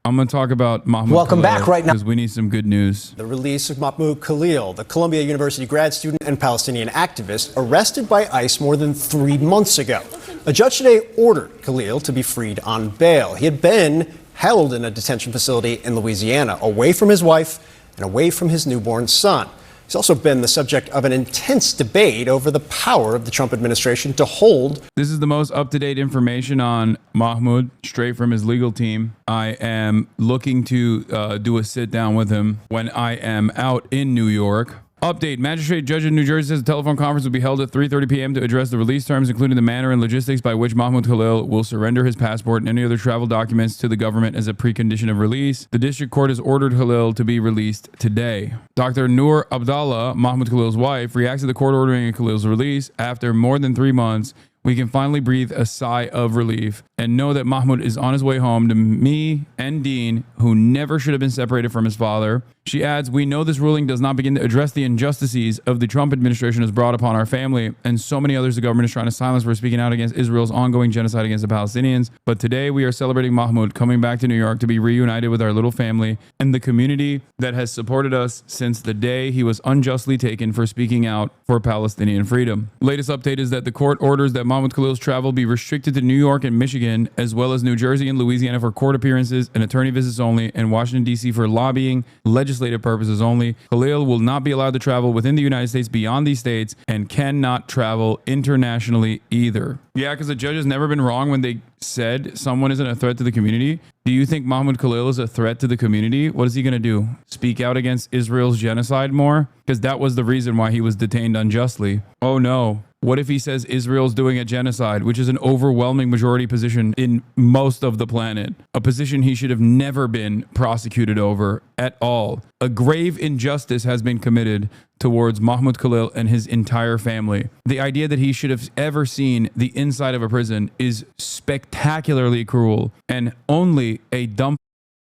I'm going to talk about Mahmoud Welcome Khalil back right now. because we need some good news. The release of Mahmoud Khalil, the Columbia University grad student and Palestinian activist arrested by ICE more than 3 months ago. A judge today ordered Khalil to be freed on bail. He had been held in a detention facility in Louisiana, away from his wife and away from his newborn son. He's also been the subject of an intense debate over the power of the Trump administration to hold. This is the most up-to-date information on Mahmoud, straight from his legal team. I am looking to do a sit-down with him when I am out in New York. Update. Magistrate judge in New Jersey says a telephone conference will be held at 3:30 p.m. to address the release terms, including the manner and logistics by which Mahmoud Khalil will surrender his passport and any other travel documents to the government as a precondition of release. The district court has ordered Khalil to be released today. Dr. Noor Abdallah, Mahmoud Khalil's wife, reacts to the court ordering Khalil's release. After more than 3 months, we can finally breathe a sigh of relief and know that Mahmoud is on his way home to me and Dean, who never should have been separated from his father. She adds, we know this ruling does not begin to address the injustices of the Trump administration has brought upon our family and so many others the government is trying to silence for speaking out against Israel's ongoing genocide against the Palestinians. But today we are celebrating Mahmoud coming back to New York to be reunited with our little family and the community that has supported us since the day he was unjustly taken for speaking out for Palestinian freedom. Latest update is that the court orders that Mahmoud Khalil's travel be restricted to New York and Michigan, as well as New Jersey and Louisiana for court appearances and attorney visits only, and Washington, D.C. for lobbying, legislative purposes only. Khalil will not be allowed to travel within the United States beyond these states and cannot travel internationally either. Yeah, because the judge has never been wrong when they said someone isn't a threat to the community. Do you think Mahmoud Khalil is a threat to the community? What is he going to do? Speak out against Israel's genocide more? Because that was the reason why he was detained unjustly. Oh no. What if he says Israel's doing a genocide, which is an overwhelming majority position in most of the planet? A position he should have never been prosecuted over at all. A grave injustice has been committed towards Mahmoud Khalil and his entire family. The idea that he should have ever seen the inside of a prison is spectacularly cruel, and only a dumb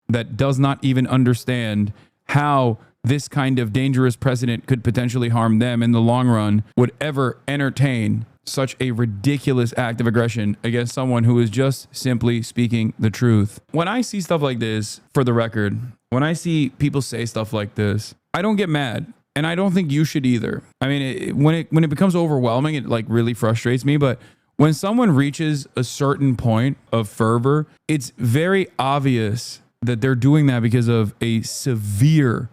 that does not even understand how this kind of dangerous precedent could potentially harm them in the long run would ever entertain such a ridiculous act of aggression against someone who is just simply speaking the truth. When I see stuff like this, for the record, when I see people say stuff like this, I don't get mad. And I don't think you should either. I mean, when it becomes overwhelming, it like really frustrates me. But when someone reaches a certain point of fervor, it's very obvious that they're doing that because of a severe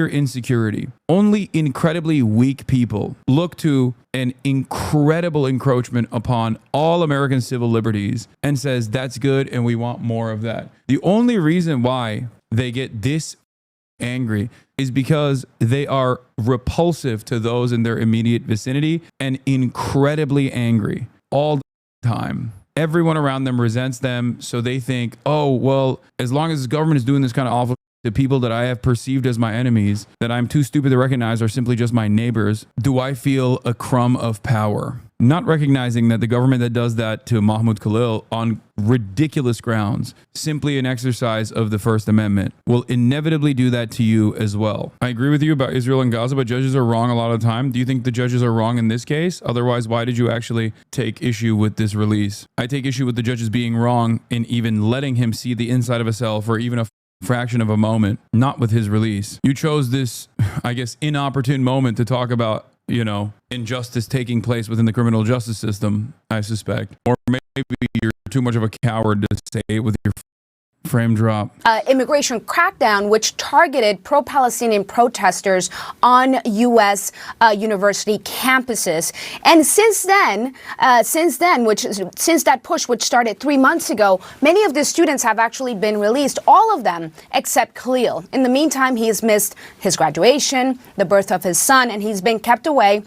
insecurity. Only incredibly weak people look to an incredible encroachment upon all American civil liberties and says that's good and we want more of that. The only reason why they get this angry is because they are repulsive to those in their immediate vicinity and incredibly angry all the time. Everyone around them resents them, so they think, oh, well, as long as the government is doing this kind of awful to people that I have perceived as my enemies, that I'm too stupid to recognize are simply just my neighbors, do I feel a crumb of power? Not recognizing that the government that does that to Mahmoud Khalil on ridiculous grounds, simply an exercise of the First Amendment, will inevitably do that to you as well. I agree with you about Israel and Gaza, but judges are wrong a lot of the time. Do you think the judges are wrong in this case? Otherwise, why did you actually take issue with this release? I take issue with the judges being wrong in even letting him see the inside of a cell for even a fraction of a moment, not with his release. You chose this, I guess, inopportune moment to talk about, you know, injustice taking place within the criminal justice system, I suspect. Or maybe you're too much of a coward to say it with your frame drop. Immigration crackdown, which targeted pro-Palestinian protesters on U.S. University campuses. And since that push, which started 3 months ago, many of the students have actually been released, all of them except Khalil. In the meantime, he has missed his graduation, the birth of his son, and he's been kept away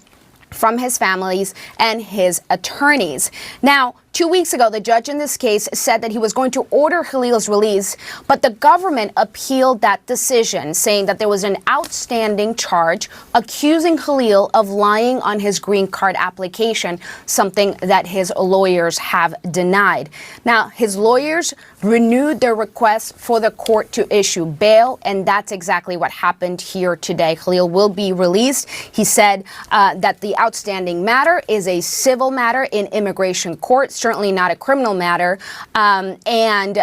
from his families and his attorneys. Now, 2 weeks ago, the judge in this case said that he was going to order Khalil's release, but the government appealed that decision, saying that there was an outstanding charge accusing Khalil of lying on his green card application, something that his lawyers have denied. Now, his lawyers renewed their request for the court to issue bail, and that's exactly what happened here today. Khalil will be released. He said that the outstanding matter is a civil matter in immigration court, certainly not a criminal matter, and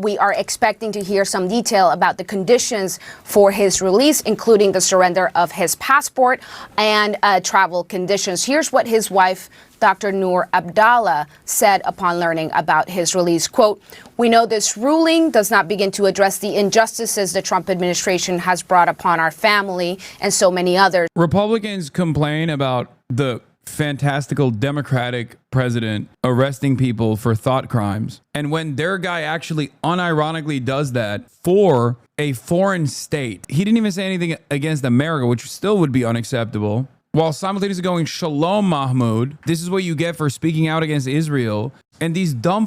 we are expecting to hear some detail about the conditions for his release, including the surrender of his passport and travel conditions. Here's what his wife, Dr. Noor Abdallah, said upon learning about his release. Quote, "We know this ruling does not begin to address the injustices the Trump administration has brought upon our family and so many others." Republicans complain about the fantastical Democratic president arresting people for thought crimes. And when their guy actually unironically does that for a foreign state, he didn't even say anything against America, which still would be unacceptable. While simultaneously going, "Shalom, Mahmoud. This is what you get for speaking out against Israel." And these dumb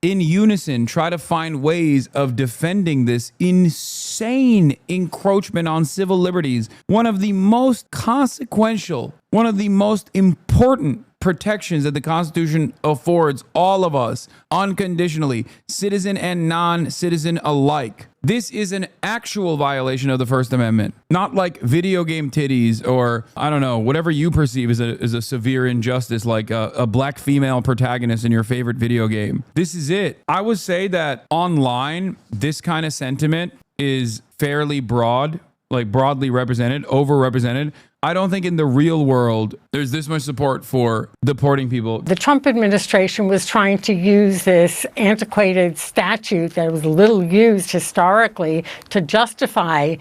in unison try to find ways of defending this insane encroachment on civil liberties. One of the most consequential, one of the most important protections that the Constitution affords all of us unconditionally, citizen and non-citizen alike. This is an actual violation of the First Amendment, not like video game titties or, I don't know, whatever you perceive as a severe injustice, like a black female protagonist in your favorite video game. This is it. I would say that online, this kind of sentiment is fairly broad, like broadly represented, overrepresented. I don't think in the real world there's this much support for deporting people. The Trump administration was trying to use this antiquated statute that was little used historically to justify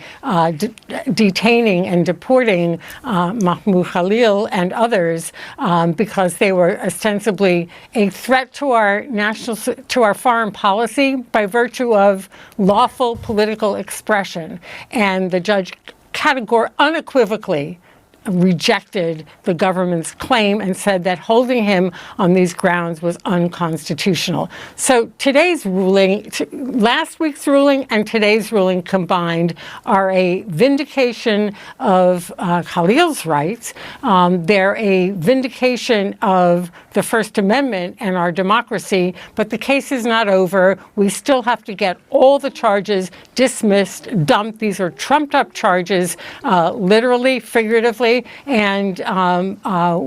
detaining and deporting Mahmoud Khalil and others because they were ostensibly a threat to our foreign policy by virtue of lawful political expression. And the judge unequivocally rejected the government's claim and said that holding him on these grounds was unconstitutional. So today's ruling, last week's ruling and today's ruling combined are a vindication of Khalil's rights. They're a vindication of the First Amendment and our democracy, but the case is not over. We still have to get all the charges dismissed, dumped. These are trumped up charges, literally, figuratively, and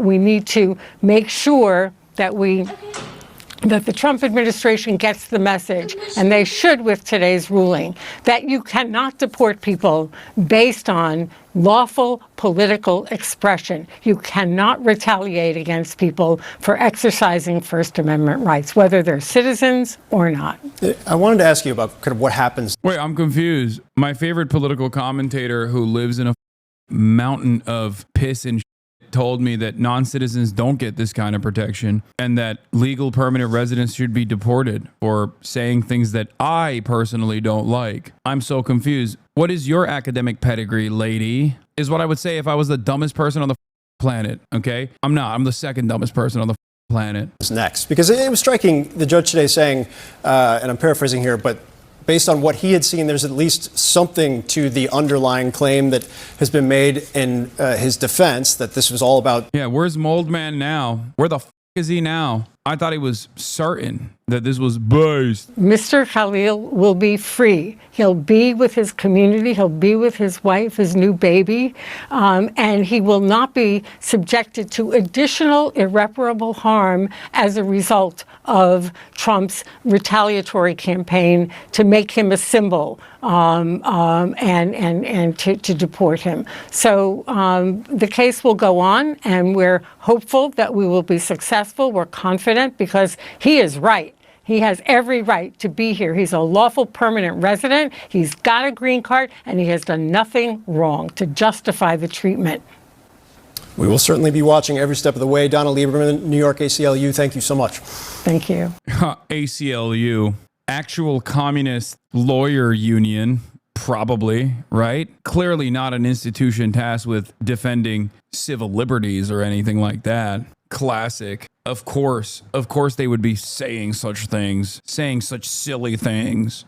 we need to make sure that the Trump administration gets the message, and they should with today's ruling, that you cannot deport people based on lawful political expression. You cannot retaliate against people for exercising First Amendment rights, whether they're citizens or not. I wanted to ask you about kind of what happens. Wait, I'm confused. My favorite political commentator who lives in a mountain of piss and told me that non-citizens don't get this kind of protection and that legal permanent residents should be deported for saying things that I personally don't like. I'm so confused. What is your academic pedigree, lady? Is what I would say if I was the dumbest person on the planet, okay? I'm not. I'm the second dumbest person on the planet. Next, because it was striking, the judge today saying, and I'm paraphrasing here, but based on what he had seen, there's at least something to the underlying claim that has been made in his defense, that this was all about. Yeah, where's Moldman now? Where the is he now? I thought he was certain that this was based. Mr. Khalil will be free. He'll be with his community. He'll be with his wife, his new baby, and he will not be subjected to additional irreparable harm as a result of Trump's retaliatory campaign to make him a symbol and to deport him. So the case will go on, and we're hopeful that we will be successful. We're confident because he is right. He has every right to be here. He's a lawful permanent resident. He's got a green card, and he has done nothing wrong to justify the treatment. We will certainly be watching every step of the way. Donna Lieberman, New York ACLU, thank you so much. Thank you. ACLU, actual communist lawyer union, probably, right? Clearly not an institution tasked with defending civil liberties or anything like that. Classic. Of course they would be saying such things, saying such silly things.